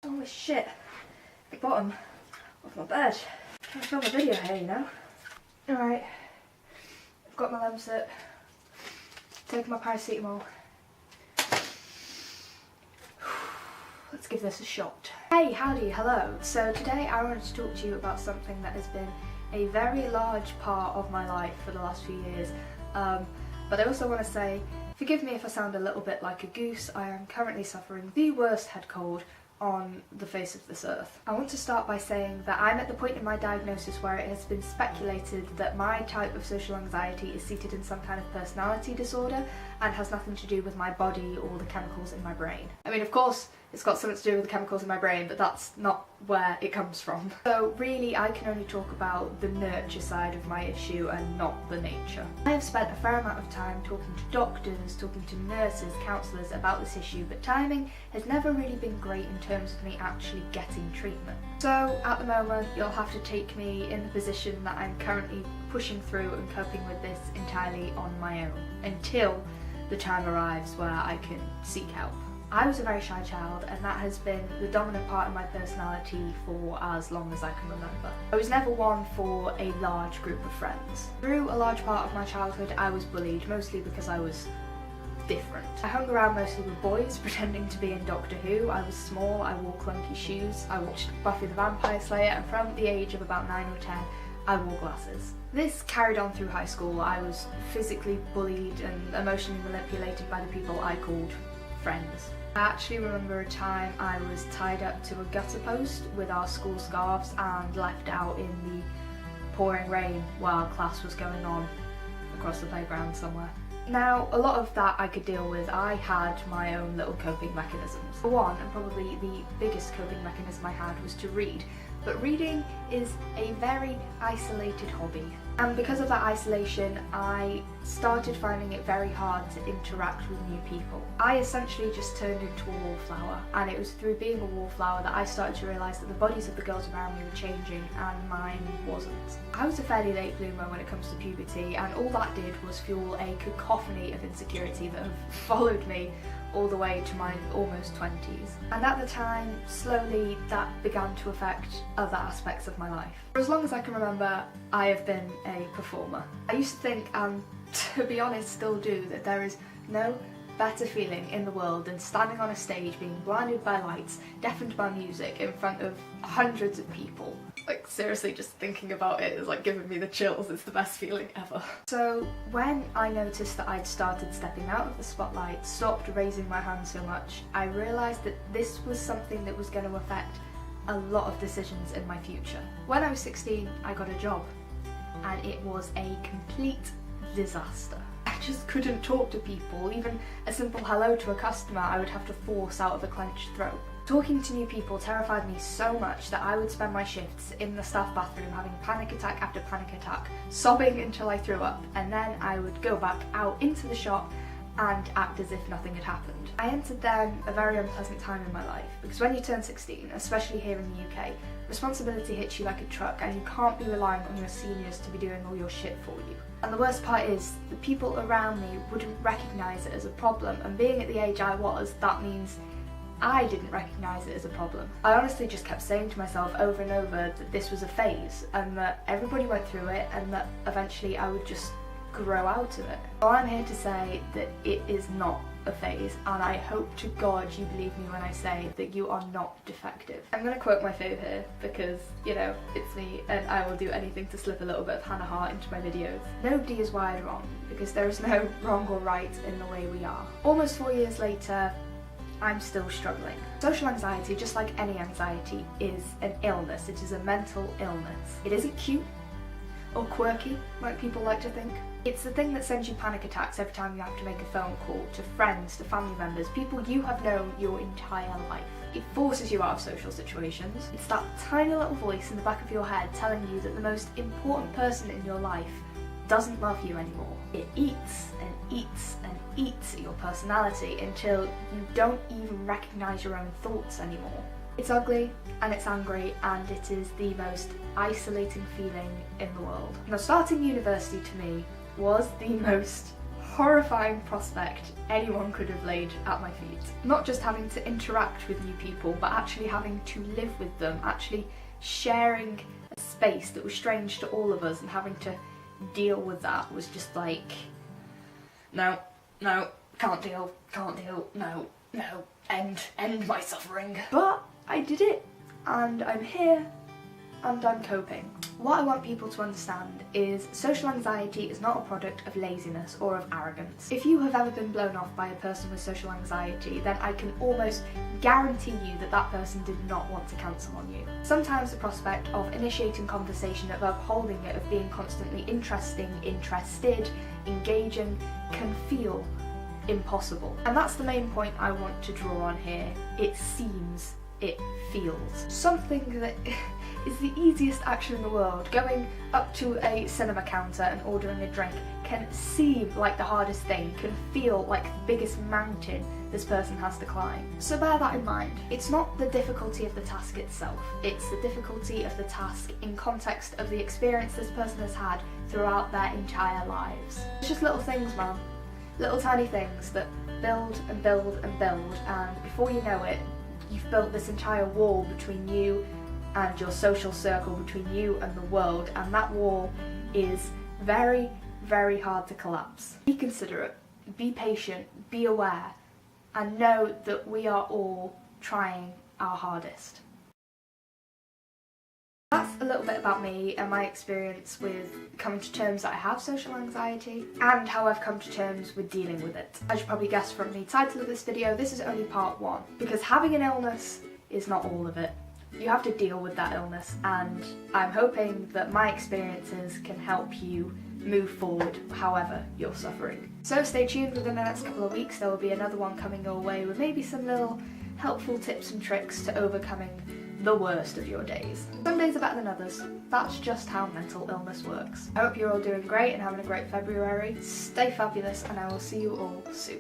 Oh shit, the bottom of my bed. I'm trying to film a video here, you know. Alright, I've got my Lemsip, taking my paracetamol. Let's give this a shot. Hey, howdy, hello. So today I wanted to talk to you about something that has been a very large part of my life for the last few years. But I also want to say, forgive me if I sound a little bit like a goose. I am currently suffering the worst head cold on the face of this earth. I want to start by saying that I'm at the point in my diagnosis where it has been speculated that my type of social anxiety is seated in some kind of personality disorder and has nothing to do with my body or the chemicals in my brain. I mean, of course it's got something to do with the chemicals in my brain, but that's not where it comes from. So really I can only talk about the nurture side of my issue and not the nature. I have spent a fair amount of time talking to doctors, talking to nurses, counsellors about this issue, but timing has never really been great in terms of me actually getting treatment. So at the moment you'll have to take me in the position that I'm currently pushing through and coping with this entirely on my own until the time arrives where I can seek help. I was a very shy child, and that has been the dominant part of my personality for as long as I can remember. I was never one for a large group of friends. Through a large part of my childhood I was bullied, mostly because I was different. I hung around mostly with boys, pretending to be in Doctor Who. I was small, I wore clunky shoes, I watched Buffy the Vampire Slayer, and from the age of about 9 or 10 I wore glasses. This carried on through high school. I was physically bullied and emotionally manipulated by the people I called friends. I actually remember a time I was tied up to a gutter post with our school scarves and left out in the pouring rain while class was going on across the playground somewhere. Now, a lot of that I could deal with. I had my own little coping mechanisms. For one, and probably the biggest coping mechanism I had, was to read. But reading is a very isolated hobby. And because of that isolation, I started finding it very hard to interact with new people. I essentially just turned into a wallflower, and it was through being a wallflower that I started to realise that the bodies of the girls around me were changing and mine wasn't. I was a fairly late bloomer when it comes to puberty, and all that did was fuel a cacophony of insecurity that have followed me all the way to my almost 20s. And at the time, slowly that began to affect other aspects of my life. For as long as I can remember, I have been a performer. I used to think, and to be honest still do, that there is no better feeling in the world than standing on a stage being blinded by lights, deafened by music in front of hundreds of people. Like, seriously, just thinking about it is like giving me the chills. It's the best feeling ever. So when I noticed that I'd started stepping out of the spotlight, stopped raising my hand so much, I realised that this was something that was going to affect a lot of decisions in my future. When I was 16, I got a job, and it was a complete disaster. I just couldn't talk to people. Even a simple hello to a customer I would have to force out of a clenched throat. Talking to new people terrified me so much that I would spend my shifts in the staff bathroom having panic attack after panic attack, sobbing until I threw up, and then I would go back out into the shop and act as if nothing had happened. I entered then a very unpleasant time in my life, because when you turn 16, especially here in the UK, responsibility hits you like a truck and you can't be relying on your seniors to be doing all your shit for you. And the worst part is, the people around me wouldn't recognise it as a problem, and being at the age I was, that means I didn't recognise it as a problem. I honestly just kept saying to myself over and over that this was a phase, and that everybody went through it, and that eventually I would just grow out of it. Well, I'm here to say that it is not a phase, and I hope to God you believe me when I say that you are not defective. I'm going to quote my fave here because, you know, it's me and I will do anything to slip a little bit of Hannah Hart into my videos. Nobody is wired wrong, because there is no wrong or right in the way we are. Almost 4 years later, I'm still struggling. Social anxiety, just like any anxiety, is an illness. It is a mental illness. It isn't cute or quirky, like people like to think. It's the thing that sends you panic attacks every time you have to make a phone call to friends, to family members, people you have known your entire life. It forces you out of social situations. It's that tiny little voice in the back of your head telling you that the most important person in your life doesn't love you anymore. It eats and eats and eats at your personality until you don't even recognise your own thoughts anymore. It's ugly and it's angry, and it is the most isolating feeling in the world. Now, starting university to me was the most horrifying prospect anyone could have laid at my feet. Not just having to interact with new people, but actually having to live with them, actually sharing a space that was strange to all of us, and having to deal with that was just like, no, can't deal, no, end my suffering. But I did it, and I'm here, and I'm coping. What I want people to understand is social anxiety is not a product of laziness or of arrogance. If you have ever been blown off by a person with social anxiety, then I can almost guarantee you that that person did not want to cancel on you. Sometimes the prospect of initiating conversation, of upholding it, of being constantly interested, engaging, can feel impossible. And that's the main point I want to draw on here. It seems, it feels. Something that is the easiest action in the world, going up to a cinema counter and ordering a drink, can seem like the hardest thing, can feel like the biggest mountain this person has to climb. So bear that in mind. It's not the difficulty of the task itself, it's the difficulty of the task in context of the experience this person has had throughout their entire lives. It's just little things, man. Little tiny things that build and build and build, and before you know it, you've built this entire wall between you and your social circle, between you and the world, and that wall is very, very hard to collapse. Be considerate, be patient, be aware, and know that we are all trying our hardest. That's a little bit about me and my experience with coming to terms that I have social anxiety, and how I've come to terms with dealing with it. As you probably guessed from the title of this video, this is only part one, because having an illness is not all of it. You have to deal with that illness, and I'm hoping that my experiences can help you move forward however you're suffering. So stay tuned. Within the next couple of weeks there will be another one coming your way with maybe some little helpful tips and tricks to overcoming the worst of your days. Some days are better than others. That's just how mental illness works. I hope you're all doing great and having a great February. Stay fabulous, and I will see you all soon.